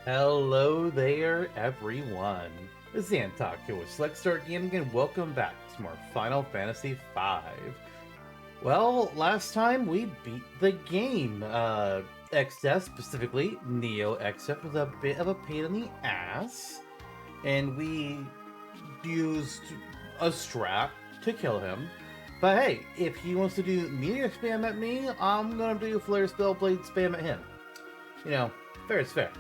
Hello there, everyone. This is Antok here with Select Start Gaming, and welcome back to more Final Fantasy V. Well, last time we beat the game. XF, specifically Neo XF, was a bit of a pain in the ass, and we used a strap to kill him. But hey, if he wants to do meteor spam at me, I'm gonna do flare spellblade spam at him. You know, fair is fair.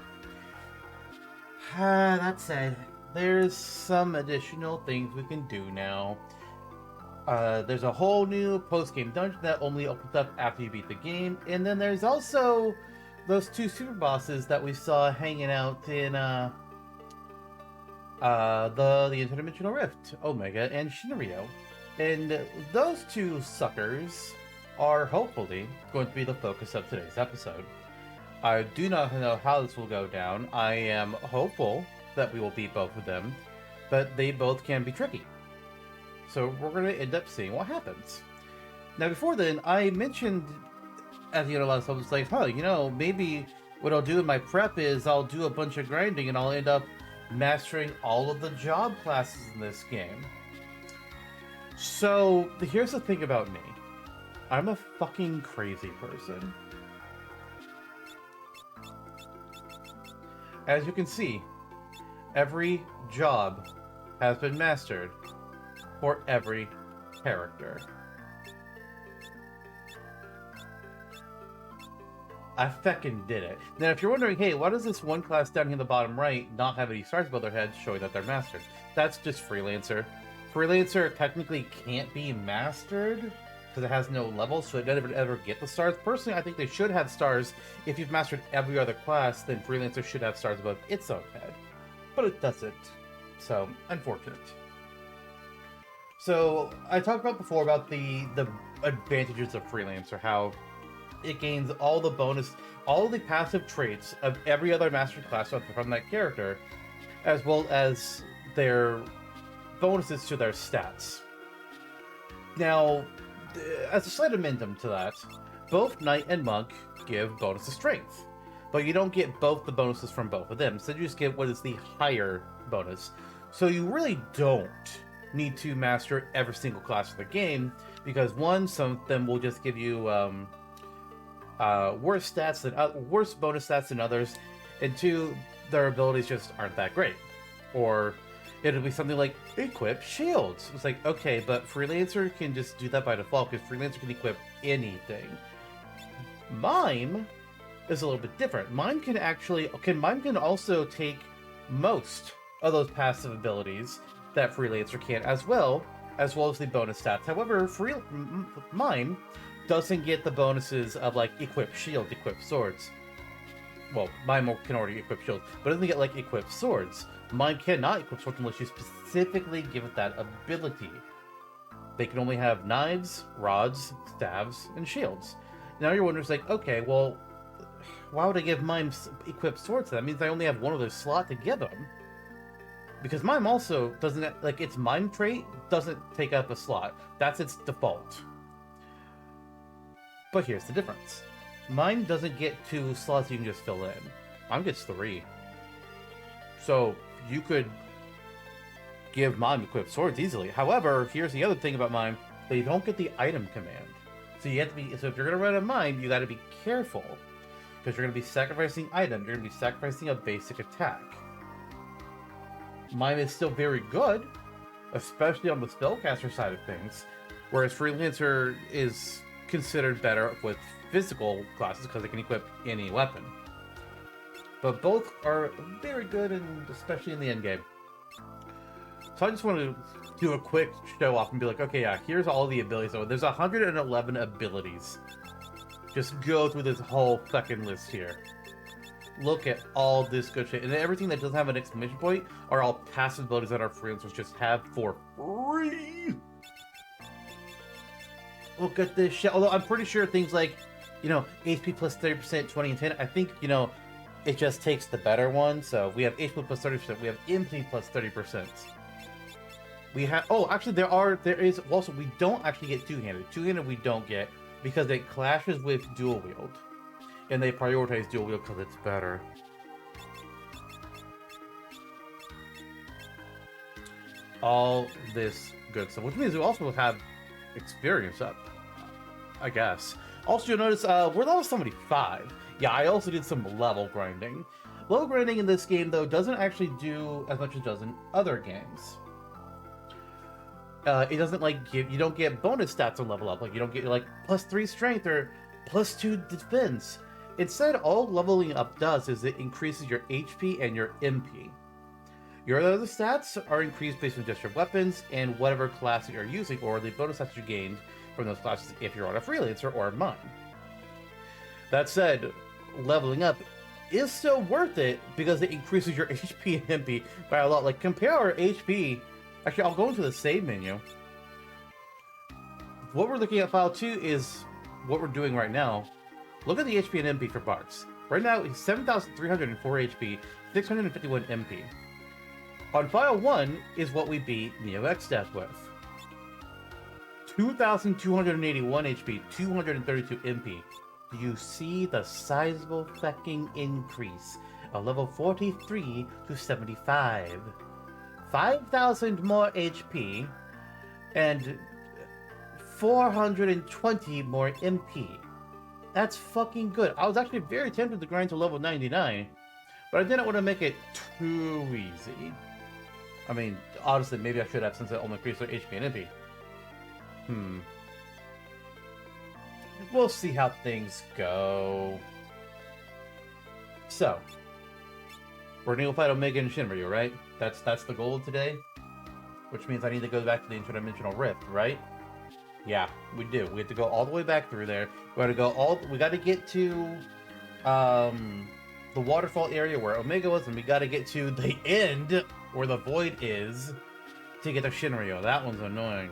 That said, there's some additional things we can do now. There's a whole new post-game dungeon that only opens up after you beat the game, and then there's also those two super bosses that we saw hanging out in the Interdimensional Rift, Omega and Shinryu. And those two suckers are hopefully going to be the focus of today's episode. I do not know how this will go down. I am hopeful that we will beat both of them, but they both can be tricky. So we're going to end up seeing what happens. Now, before then, I mentioned at the end of last episode, like, maybe what I'll do in my prep is I'll do a bunch of grinding and I'll end up mastering all of the job classes in this game. So here's the thing about me. I'm a fucking crazy person. As you can see, every job has been mastered for every character. I feckin' did it. Now, if you're wondering, hey, why does this one class down here in the bottom right not have any stars above their heads showing that they're mastered? That's just Freelancer. Freelancer technically can't be mastered because it has no level, so it never ever get the stars. Personally, I think they should have stars. If you've mastered every other class, then Freelancer should have stars above its own head. But it doesn't. So, unfortunate. So, I talked about before about the advantages of Freelancer, how it gains all the passive traits of every other mastered class from that character, as well as their bonuses to their stats. Now, as a slight amendment to that, both Knight and Monk give bonus to strength, but you don't get both the bonuses from both of them, so you just get what is the higher bonus. So you really don't need to master every single class of the game, because one, some of them will just give you worse bonus stats than others, and two, their abilities just aren't that great. Or it'll be something like equip shields. It's like, okay, but Freelancer can just do that by default because Freelancer can equip anything. Mime is a little bit different. Mime can also take most of those passive abilities that Freelancer can, as well as the bonus stats. However, Mime doesn't get the bonuses of like equip shield, equip swords. Well, Mime can already equip shields, but doesn't get like equip swords. Mine cannot equip swords unless you specifically give it that ability. They can only have knives, rods, staves, and shields. Now you're wondering, like, okay, well, why would I give Mime equipped swords? That means I only have one other slot to give them. Because Mime also doesn't, like, its Mime trait doesn't take up a slot. That's its default. But here's the difference. Mime doesn't get 2 slots you can just fill in. Mime gets 3. So you could give Mime equipped swords easily. However, here's the other thing about Mime. They don't get the item command. So you have to be, so if you're going to run a Mime, you got to be careful. Because you're going to be sacrificing item. You're going to be sacrificing a basic attack. Mime is still very good, especially on the spellcaster side of things. Whereas Freelancer is considered better with physical classes because they can equip any weapon. But both are very good, and especially in the endgame. So I just want to do a quick show off and be like, okay, yeah, here's all the abilities. So there's 111 abilities. Just go through this whole fucking list here. Look at all this good shit. And everything that doesn't have an exclamation point are all passive abilities that our freelancers just have for free. Look at this shit. Although I'm pretty sure things like, HP plus 30%, 20, and 10, I think, it just takes the better one. So we have HP plus 30%. We have MP plus 30%. We have... Oh, actually, there is... Also, we don't actually get two-handed. Two-handed we don't get because it clashes with dual wield. And they prioritize dual wield because it's better. all this good stuff, which means we also have experience up, I guess. Also, you'll notice we're level 75. Yeah, I also did some level grinding. Level grinding in this game, though, doesn't actually do as much as it does in other games. It doesn't, like, you don't get bonus stats on level up. Like, you don't get, like, +3 strength or +2 defense. Instead, all leveling up does is it increases your HP and your MP. Your other stats are increased based on just your weapons and whatever class that you're using, or the bonus stats you gained from those classes if you're on a freelancer or mine. That said, leveling up is still worth it because it increases your HP and MP by a lot. Like, compare our HP. Actually, I'll go into the save menu. What we're looking at file 2 is what we're doing right now. Look at the HP and MP for Bartz. Right now, he's 7,304 HP, 651 MP. On file 1 is what we beat Neo X Death with. 2,281 HP, 232 MP. Do you see the sizable fucking increase of level 43 to 75? 5,000 more HP and 420 more MP. That's fucking good. I was actually very tempted to grind to level 99, but I didn't want to make it too easy. I mean, honestly, maybe I should have, since it only increased their HP and MP. We'll see how things go. So, we're gonna go fight Omega and Shinryu, right? That's the goal of today? Which means I need to go back to the interdimensional rift, right? Yeah, we do. We have to go all the way back through there. We gotta get to the waterfall area where Omega was, and we gotta get to the end where the void is to get to Shinryu. That one's annoying.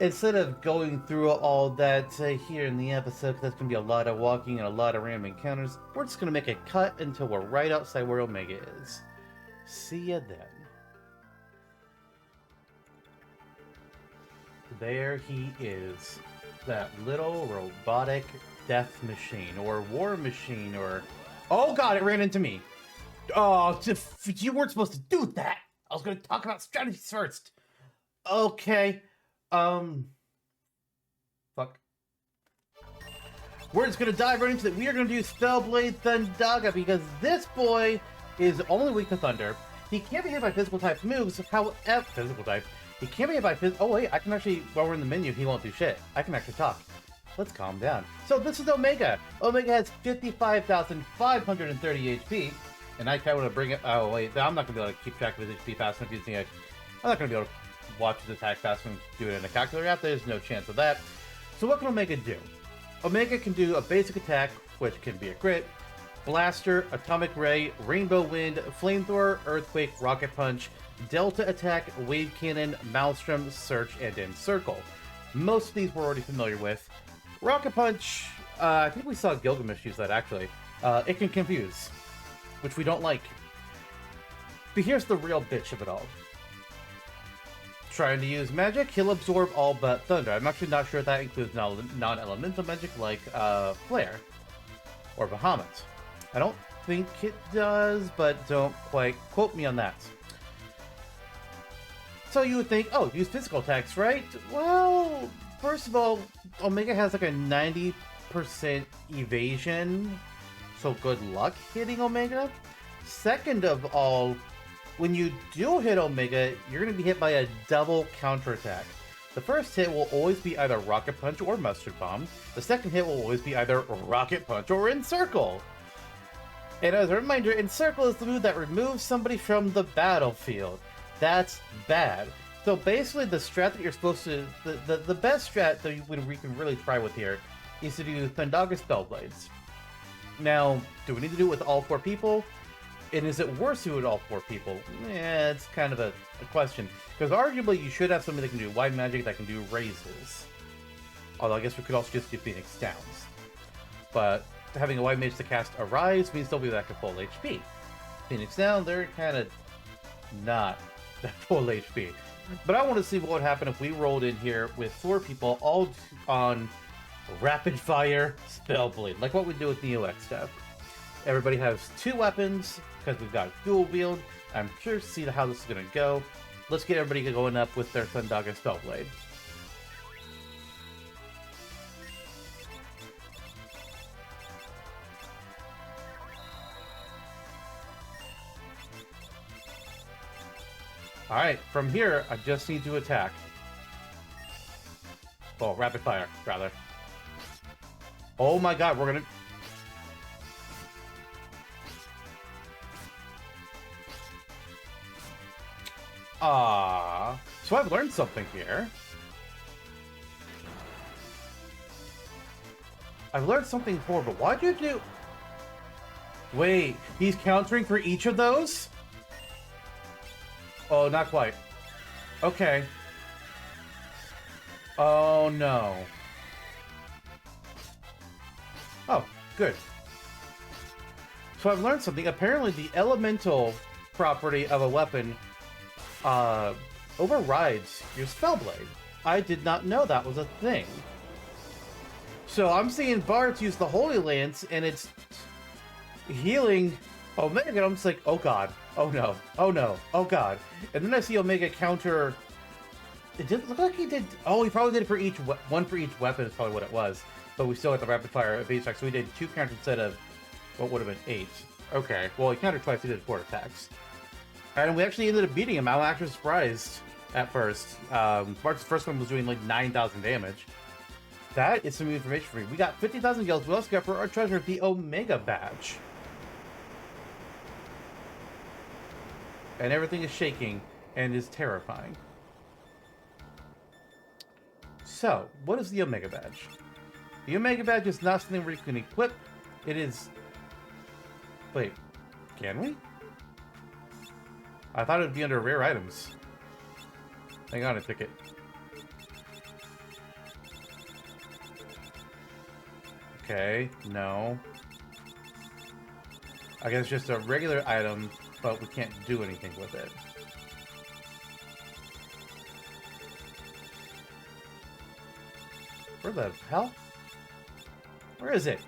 Instead of going through all that here in the episode, that's going to be a lot of walking and a lot of random encounters, we're just going to make a cut until we're right outside where Omega is. See ya then. There he is. That little robotic death machine, or war machine, or... Oh god, it ran into me! Oh, you weren't supposed to do that! I was going to talk about strategies first! Okay. Fuck. We're just gonna dive right into it. We are gonna do Spellblade Thundaga because this boy is only weak to thunder. He can't be hit by physical type moves, however, physical type. He can't be hit by oh wait, I can actually, while we're in the menu, he won't do shit. I can actually talk. Let's calm down. So this is Omega. Omega has 55,530 HP, and I kind of want to bring it, oh wait, I'm not gonna be able to keep track of his HP fast enough using it. I'm not gonna be able to watch his attack fast and do it in a calculator app. There's no chance of that. So what can Omega do? Omega can do a basic attack, which can be a crit, blaster, atomic ray, rainbow wind, flamethrower, earthquake, rocket punch, delta attack, wave cannon, maelstrom, search, and encircle. Most of these we're already familiar with. Rocket punch, I think we saw Gilgamesh use that actually. It can confuse, which we don't like. But here's the real bitch of it all. Trying to use magic, he'll absorb all but thunder. I'm actually not sure if that includes non-elemental magic like Flare or Bahamut. I don't think it does, but don't quite quote me on that. So you would think, oh, use physical attacks, right? Well, first of all, Omega has like a 90% evasion, so good luck hitting Omega. Second of all, when you do hit Omega, you're going to be hit by a double counterattack. The first hit will always be either Rocket Punch or Mustard Bomb. The second hit will always be either Rocket Punch or Encircle. And as a reminder, Encircle is the move that removes somebody from the battlefield. That's bad. So basically the strat that you're supposed to... The best strat that we can really try with here is to do Thundaga Spellblades. Now, do we need to do it with all 4 people? And is it worse to do it with all 4 people? It's kind of a question. Because arguably you should have somebody that can do White Magic, that can do Raises. Although I guess we could also just do Phoenix Downs. But having a White Mage to cast Arise means they'll be back at full HP. Phoenix Down, they're kind of not that full HP. But I want to see what would happen if we rolled in here with 4 people all on Rapid Fire Spellblade. Like what we do with Neo X stuff. Everybody has 2 weapons, because we've got dual wield. I'm curious to see how this is going to go. Let's get everybody going up with their Thundaga Spellblade. Alright, from here, I just need to attack. Oh, rapid fire, rather. Oh my god, we're gonna... So I've learned something here. I've learned something horrible. Why'd you do... Wait, he's countering for each of those? Oh, not quite. Okay. Oh, no. Oh, good. So I've learned something. Apparently, the elemental property of a weapon overrides your Spellblade. I did not know that was a thing. So I'm seeing Bartz use the Holy Lance, and it's healing Omega, and I'm just like, oh god, oh no, oh no, oh god. And then I see Omega counter... It didn't look like he did... Oh, he probably did it for each... One for each weapon is probably what it was. But we still got the rapid fire base attack, so we did 2 counters instead of what would have been 8. Okay, well, he countered twice, he did 4 attacks. And we actually ended up beating him. I'm actually surprised at first. Bart's first one was doing like 9,000 damage. That is some information for me. We got 50,000 gills. We also got for our treasure the Omega badge. And everything is shaking and is terrifying. So, what is the Omega badge? The Omega badge is not something where you can equip. It is... Wait, can we? I thought it would be under rare items. Hang on a ticket. Okay, no. I guess it's just a regular item, but we can't do anything with it. Where the hell? Where is it?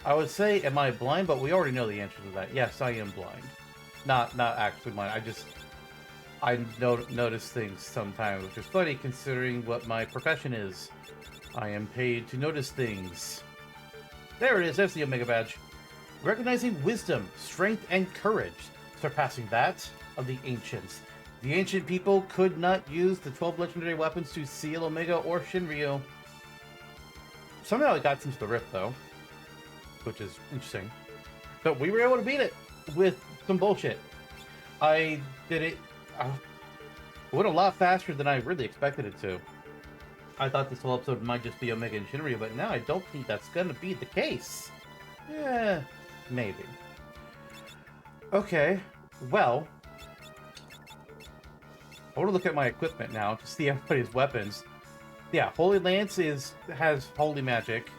I would say, am I blind? But we already know the answer to that. Yes, I am blind. Not actually blind. I notice things sometimes, which is funny considering what my profession is. I am paid to notice things. There it is. There's the Omega badge. Recognizing wisdom, strength, and courage, surpassing that of the ancients. The ancient people could not use the 12 legendary weapons to seal Omega or Shinryu. Somehow it got into the rift, though, which is interesting. But we were able to beat it with some bullshit. I did it... went a lot faster than I really expected it to. I thought this whole episode might just be Omega and Shinryu, but now I don't think that's going to be the case. Yeah, maybe. Okay, well... I want to look at my equipment now to see everybody's weapons. Yeah, Holy Lance has holy magic.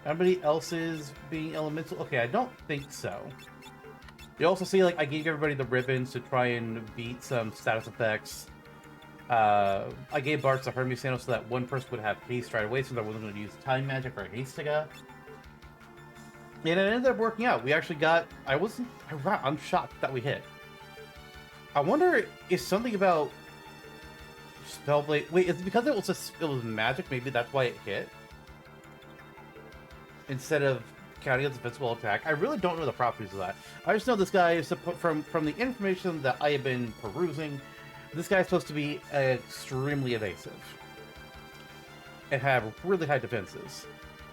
Everybody else's being elemental? Okay, I don't think so. You also see, like, I gave everybody the ribbons to try and beat some status effects. I gave Bartz a Hermes sandal so that one person would have haste right away, so that wasn't going to use time magic or Hastega. And it ended up working out. We actually got... I'm shocked that we hit. I wonder if something about Spellblade... Wait, is it because it was magic? Maybe that's why it hit? Instead of counting as a physical attack. I really don't know the properties of that. I just know this guy is from the information that I have been perusing. This guy is supposed to be extremely evasive and have really high defenses.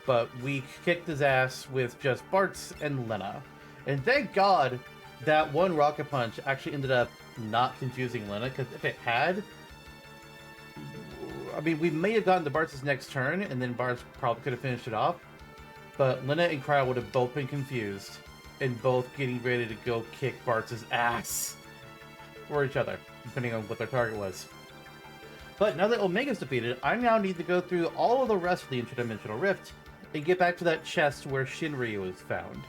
But we kicked his ass with just Bartz and Lenna. And thank God that one rocket punch actually ended up not confusing Lenna, because if it had, I mean, we may have gotten to Bartz's next turn, and then Bartz probably could have finished it off. But Lenna and Cryo would have both been confused, and both getting ready to go kick Bartz's ass. Or each other, depending on what their target was. But now that Omega's defeated, I now need to go through all of the rest of the interdimensional rift and get back to that chest where Shinryu is found.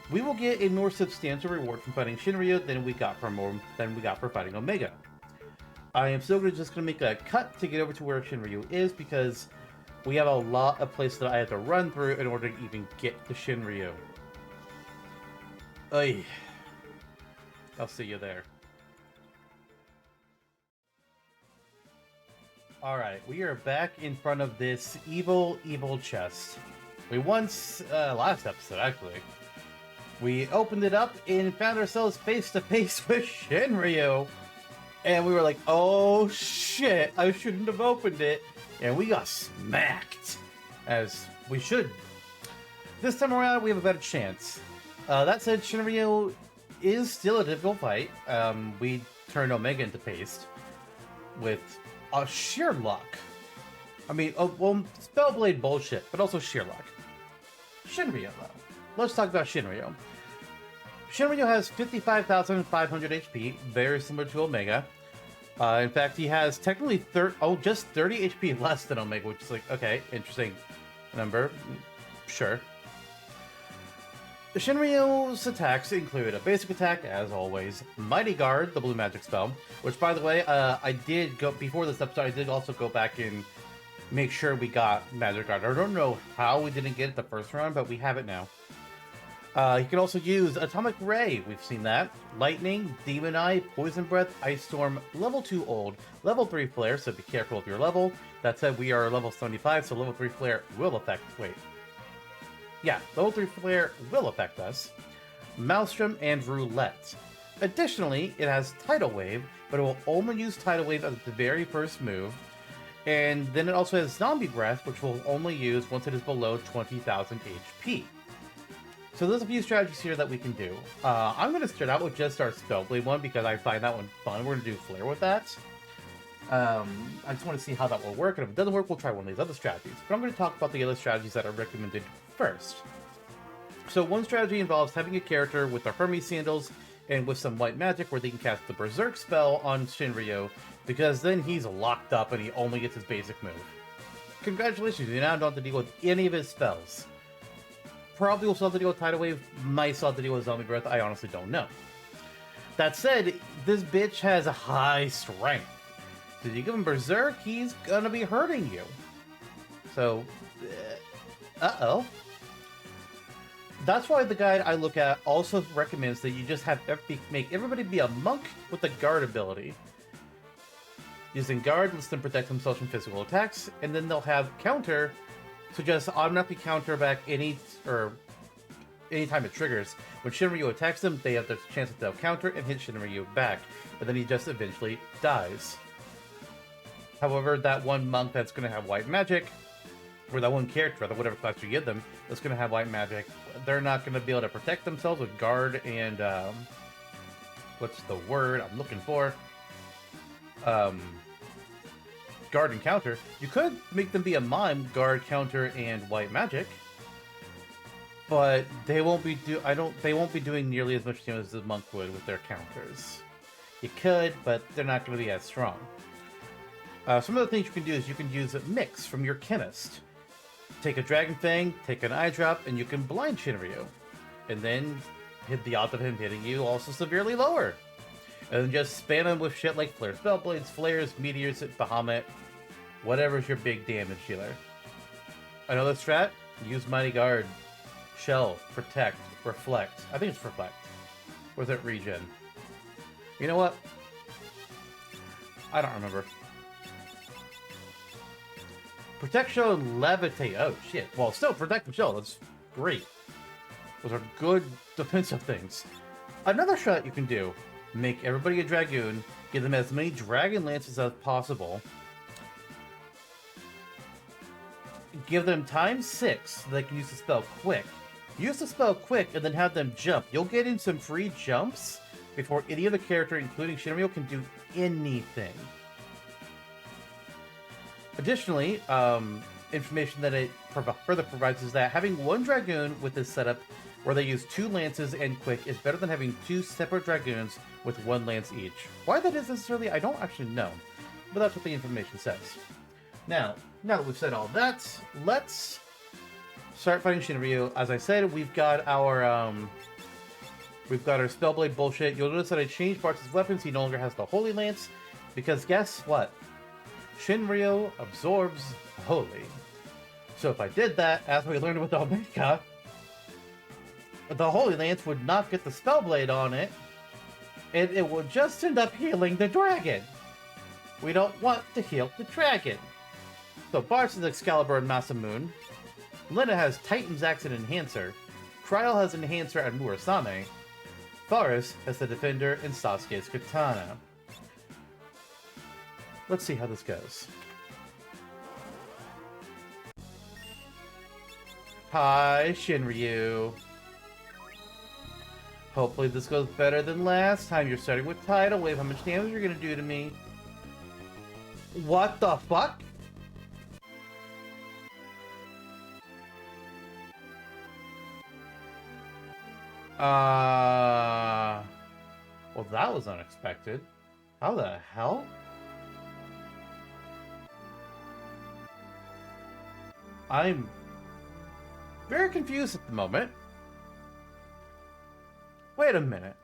We will get a more substantial reward from fighting Shinryu than we got for fighting Omega. I am still just going to make a cut to get over to where Shinryu is because we have a lot of places that I have to run through in order to even get to Shinryu. Oy. I'll see you there. Alright, we are back in front of this evil chest. We once, last episode actually, we opened it up and found ourselves face to face with Shinryu. And we were like, oh shit, I shouldn't have opened it. And we got smacked, as we should. This time around, we have a better chance. That said, Shinryu is still a difficult fight. We turned Omega into paste with sheer luck. I mean, well, Spellblade bullshit, but also sheer luck. Shinryu, though. Let's talk about Shinryu. Shinryu has 55,500 HP, very similar to Omega. In fact, he has technically just 30 HP less than Omega, which is like, okay, interesting number. Sure. Shinryu's attacks include a basic attack, as always, Mighty Guard, the blue magic spell, which, by the way, I did go, before this episode, I did also go back and make sure we got Magic Guard. I don't know how we didn't get it the first round, but we have it now. You can also use Atomic Ray, we've seen that, Lightning, Demon Eye, Poison Breath, Ice Storm, level 2 Old, level 3 Flare, so be careful of your level. That said, we are level 75, so level 3 Flare will affect, yeah, level 3 Flare will affect us. Maelstrom and Roulette. Additionally, it has Tidal Wave, but it will only use Tidal Wave as the very first move. And then it also has Zombie Breath, which will only use once it is below 20,000 HP. So there's a few strategies here that we can do. I'm going to start out with just our Spellblade one because I find that one fun. We're going to do Flare with that. I just want to see how that will work, and if it doesn't work, we'll try one of these other strategies. But I'm going to talk about the other strategies that are recommended first. So one strategy involves having a character with their Hermes sandals and with some white magic where they can cast the Berserk spell on Shinryu, because then he's locked up and he only gets his basic move. Congratulations, you now don't have to deal with any of his spells. Probably will still have to deal with Tidal Wave, might still have to deal with Zombie Breath, I honestly don't know. That said, this bitch has a high strength. So if you give him Berserk, he's gonna be hurting you. So, uh-oh. That's why the guide I look at also recommends that you just have make everybody be a monk with the guard ability. Using guard lets them protect themselves from physical attacks, and then they'll have counter, so just automatically counter back anytime it triggers. When Shinryu attacks them, they have the chance that they'll counter and hit Shinryu back, but then he just eventually dies. However, that one monk that's going to have white magic, or that one character, whatever class you give them, that's going to have white magic, they're not going to be able to protect themselves with guard and, what's the word I'm looking for? Guard and counter. You could make them be a mime, guard, counter, and white magic, but they won't be doing nearly as much damage as the monk would with their counters. You could, but they're not going to be as strong. Some of the things you can do is you can use a mix from your chemist. Take a Dragon Fang, take an Eye Drop, and you can blind Shinryu. And then hit the odds of him hitting you also severely lower. And then just spam him with shit like Flare Spellblades, Flares, Meteors, Bahamut, whatever's your big damage dealer. Another strat, use Mighty Guard, Shell, Protect, Reflect. I think it's Reflect. Or is it Regen? You know what? I don't remember. Protect, Shell, and Levitate. Oh, shit. Well, still, Protect and Shell. That's great. Those are good defensive things. Another strat you can do, make everybody a Dragoon, give them as many Dragon Lances as possible, give them times 6 so they can use the spell quick. Use the spell quick and then have them jump. You'll get in some free jumps before any other character, including Shinryu, can do anything. Additionally, information that it further provides is that having one Dragoon with this setup where they use 2 lances and quick is better than having 2 separate Dragoons with 1 lance each. Why that is necessarily, I don't actually know, but that's what the information says. Now that we've said all that, let's start fighting Shinryu. As I said, we've got our Spellblade bullshit. You'll notice that I changed Bartz's weapons. He no longer has the Holy Lance. Because guess what? Shinryu absorbs holy. So if I did that, as we learned with Omega, the Holy Lance would not get the Spellblade on it, and it would just end up healing the dragon. We don't want to heal the dragon. So Bartz is Excalibur and Masamune. Lenna has Titan's Axe and Enhancer. Cryle has Enhancer and Murasame. Faris has the Defender and Sasuke's Katana. Let's see how this goes. Hi, Shinryu. Hopefully this goes better than last time. You're starting with Tidal Wave. How much damage you're gonna do to me? What the fuck? Well, that was unexpected. How the hell? I'm very confused at the moment. Wait a minute.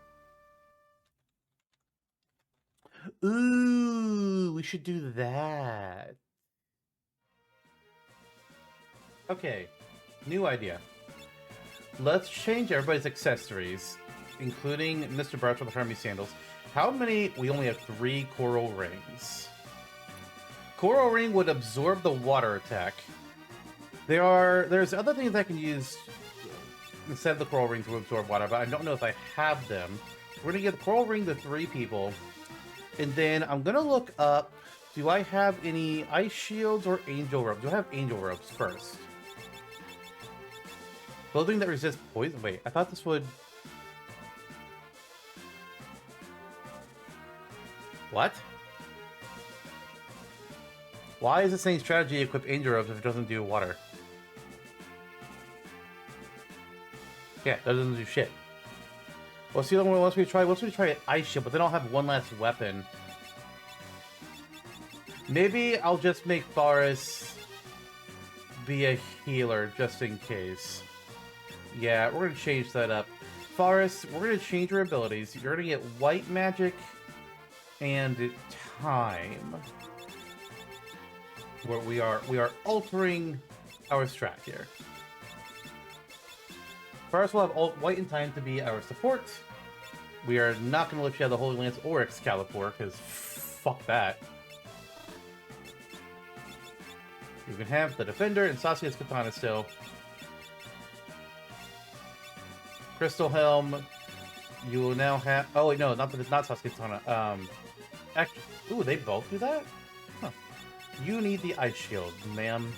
Ooh, we should do that. Okay, new idea. Let's change everybody's accessories, including Mr. Bartz with the Hermes sandals. How many? We only have 3 coral rings. Coral ring would absorb the water attack. There's other things I can use instead of the coral ring to absorb water, but I don't know if I have them. We're gonna give the coral ring to 3 people, and then I'm gonna look up. Do I have any ice shields or angel robes? Do I have angel robes first? Clothing that resists poison. Wait, I thought this would. What? Why is it saying strategy equip angel robes if it doesn't do water? Yeah, that doesn't do shit. What's the other one? Once we try an ice shield, but they don't have one last weapon. Maybe I'll just make Faris be a healer just in case. Yeah, we're gonna change that up. Faris, we're gonna change your abilities. You're gonna get white magic and time. Where we are altering our strat here. Faris will have white and time to be our support. We are not going to let you have the Holy Lance or Excalibur, because fuck that. You can have the Defender and Sasuke's Katana still. Crystal Helm. You will now have... Oh, wait, no, not Sasuke's Katana. Actually, ooh, they both do that? Huh. You need the Ice Shield, ma'am.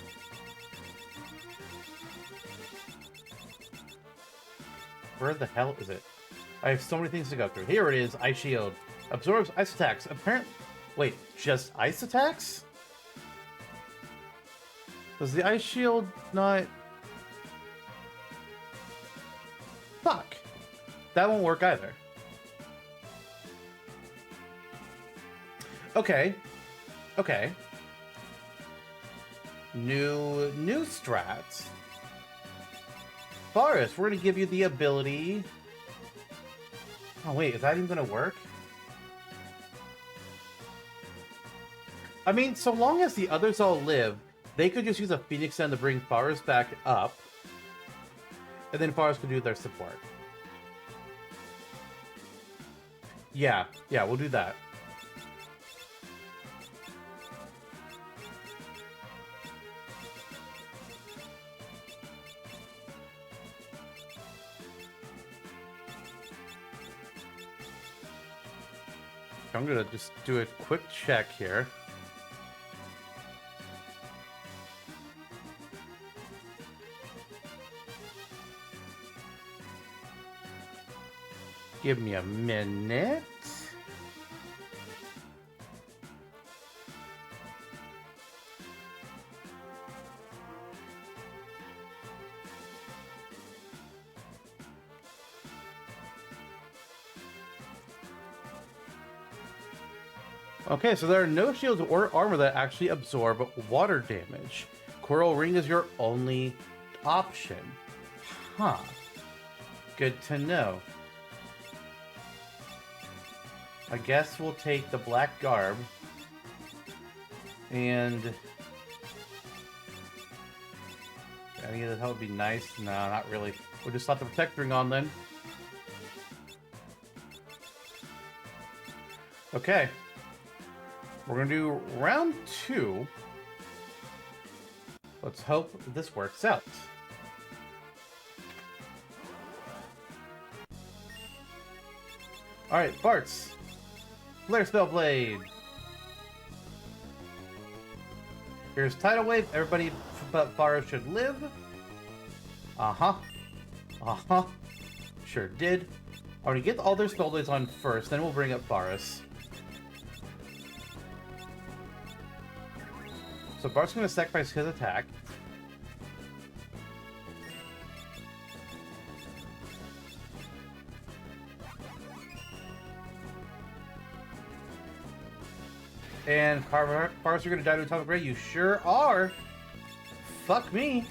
Where the hell is it? I have so many things to go through. Here it is, Ice Shield. Absorbs ice attacks. Apparently... Wait, just ice attacks? Does the Ice Shield not... Fuck. That won't work either. Okay. Okay. New strats. Faris, we're going to give you the ability... Oh wait, is that even going to work? I mean, so long as the others all live, they could just use a Phoenix Down to bring Faris back up. And then Faris could do their support. Yeah, we'll do that. I'm gonna just do a quick check here. Give me a minute. Okay, so there are no shields or armor that actually absorb water damage. Coral Ring is your only option. Huh. Good to know. I guess we'll take the black garb And any of that would be nice. No, not really. We'll just slap the protect ring on then. Okay. We're gonna do round 2. Let's hope this works out. Alright, Bartz. Flare Spell Blade. Here's Tidal Wave. Everybody but Faris should live. Uh-huh. Uh-huh. Sure did. I'm gonna get all their spell blades on first, then we'll bring up Faris. So Bart's gonna sacrifice his attack. And Faris, you're gonna die to Atomic Ray? You sure are! Fuck me!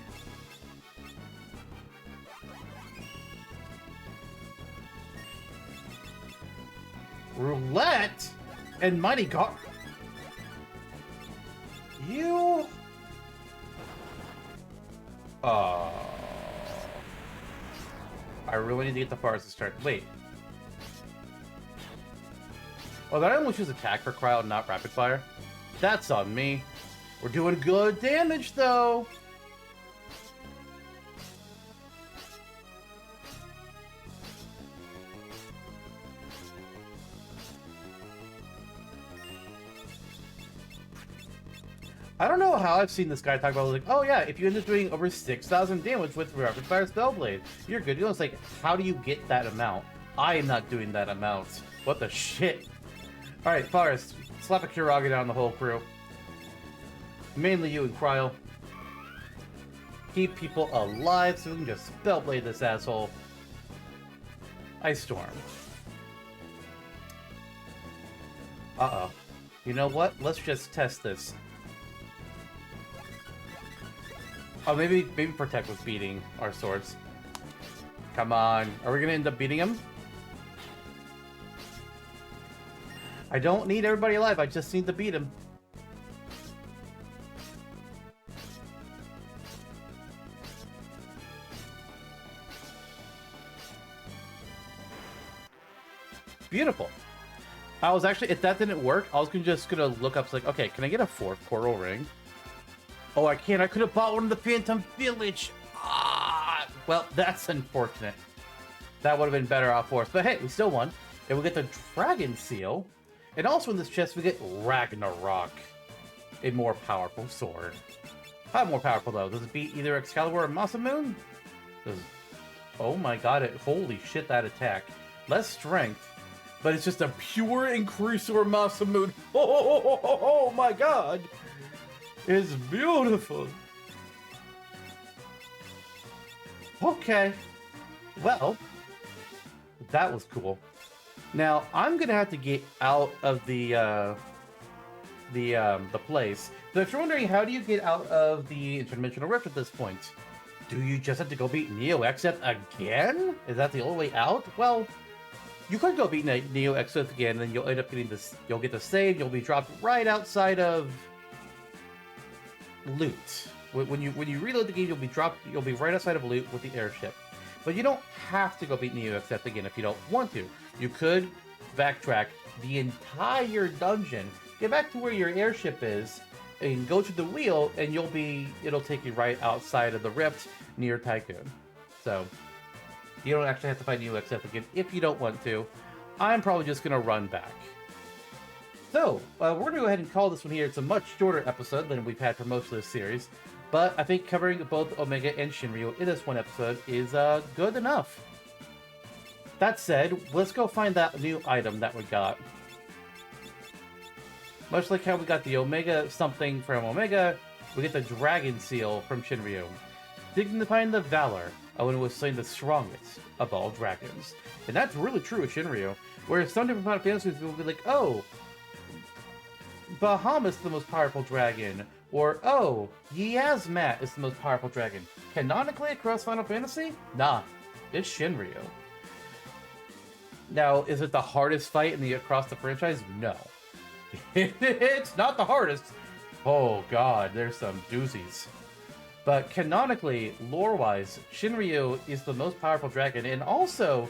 Roulette? And Mighty God... You... I really need to get the Faris to start. Wait. Oh, did I almost use attack for cryo and not rapid fire? That's on me. We're doing good damage, though. I don't know how I've seen this guy talk about, like, oh yeah, if you end up doing over 6,000 damage with rapid fire Spellblade, you're good. You know, it's like, how do you get that amount? I am not doing that amount. What the shit? Alright, Faris, slap a Kurage down the whole crew. Mainly you and Cryo. Keep people alive so we can just Spellblade this asshole. Ice Storm. Uh-oh. You know what? Let's just test this. Oh, maybe Protect was beating our swords. Come on. Are we gonna end up beating him? I don't need everybody alive, I just need to beat him. Beautiful. I was actually, if that didn't work, I was just gonna look up, like, okay, can I get a 4th coral ring? Oh, I can't. I could have bought one in the Phantom Village. Ah, well, that's unfortunate. That would have been better off for us. But hey, we still won. And we get the Dragon Seal. And also in this chest, we get Ragnarok. A more powerful sword. How more powerful, though? Does it beat either Excalibur or Masamune? Oh my god, holy shit, that attack. Less strength. But it's just a pure increase over Masamune. Oh my god. It's beautiful. Okay. Well, that was cool. Now I'm gonna have to get out of the place. So if you're wondering, how do you get out of the interdimensional rift at this point? Do you just have to go beat Neo Exeth again? Is that the only way out? Well, you could go beat Neo Exeth again, and then you'll end up getting this. You'll get the save. You'll be dropped right outside of loot. When you reload the game, you'll be right outside of loot with the airship. But you don't have to go beat Neo Exeth again if you don't want to. You could backtrack the entire dungeon, get back to where your airship is, and go to the wheel, and it'll take you right outside of the rift near Tycoon. So you don't actually have to fight Neo Exeth again if you don't want to. I'm probably just gonna run back. So, we're going to go ahead and call this one here. It's a much shorter episode than we've had for most of this series, but I think covering both Omega and Shinryu in this one episode is good enough. That said, let's go find that new item that we got. Much like how we got the Omega something from Omega, we get the Dragon Seal from Shinryu. Dignifying the valor of when it was slain the strongest of all dragons. And that's really true with Shinryu, where some different Final Fantasies will be like, oh, Bahamut's the most powerful dragon, or oh, Yasmat is the most powerful dragon. Canonically across Final Fantasy? Nah, it's Shinryu. Now, is it the hardest fight across the franchise? No. It's not the hardest, Oh god, there's some doozies. But canonically, lore-wise, Shinryu is the most powerful dragon, and also...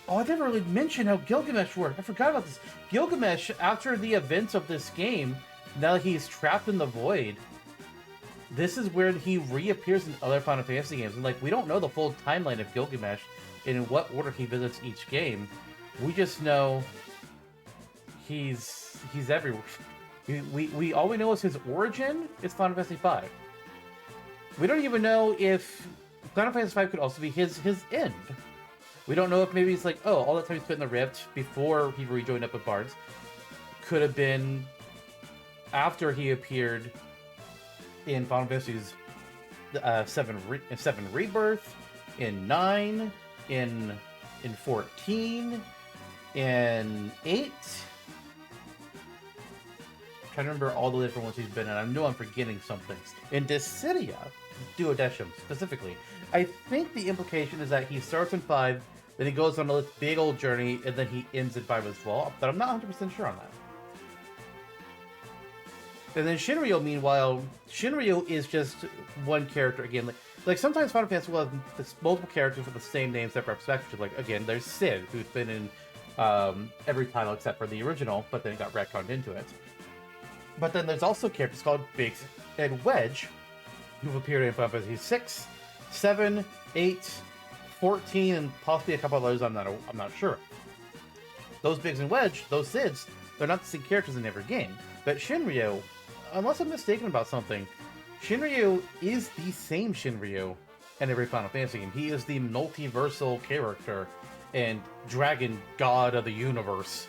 Oh, I never really mentioned how Gilgamesh worked. I forgot about this. Gilgamesh, after the events of this game, now that he's trapped in the void, this is where he reappears in other Final Fantasy games. And, like, we don't know the full timeline of Gilgamesh and in what order he visits each game. We just know he's everywhere. We all we know is his origin is Final Fantasy V. We don't even know if Final Fantasy V could also be his end. We don't know if maybe he's like, oh, all that time he spent in the Rift before he rejoined up with Bartz could have been after he appeared in Final Fantasy's 7 Rebirth, in 9, in 14, in 8. I'm trying to remember all the different ones he's been in. I know I'm forgetting some things. In Dissidia, Duodecim specifically, I think the implication is that he starts in 5, then he goes on this big old journey, and then he ends in 5 as well, but I'm not 100% sure on that. And then Shinryu, meanwhile, Shinryu is just one character again. Like sometimes Final Fantasy will have multiple characters with the same name, separate perspectives. Like again, there's Sid, who's been in every title except for the original, but then got retconned into it. But then there's also characters called Biggs and Wedge, who've appeared in Final Fantasy 6, 7, 8, 14, and possibly a couple of others I'm not sure. Those Biggs and Wedge, those Sids, they're not the same characters in every game. But Shinryu, unless I'm mistaken about something, Shinryu is the same Shinryu in every Final Fantasy game. He is the multiversal character and dragon god of the universe.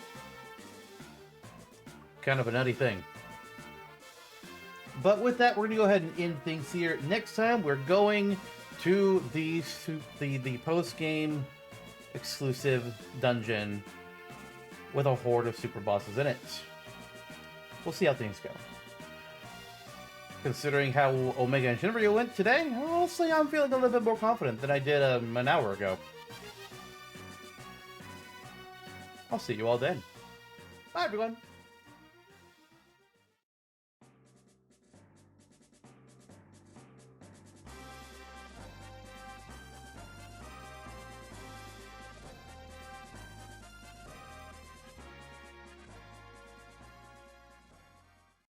Kind of a nutty thing. But with that, we're going to go ahead and end things here. Next time, we're going to the post-game exclusive dungeon with a horde of super bosses in it. We'll see how things go. Considering how Omega and Shinryu went today, honestly, I'm feeling a little bit more confident than I did an hour ago. I'll see you all then. Bye, everyone.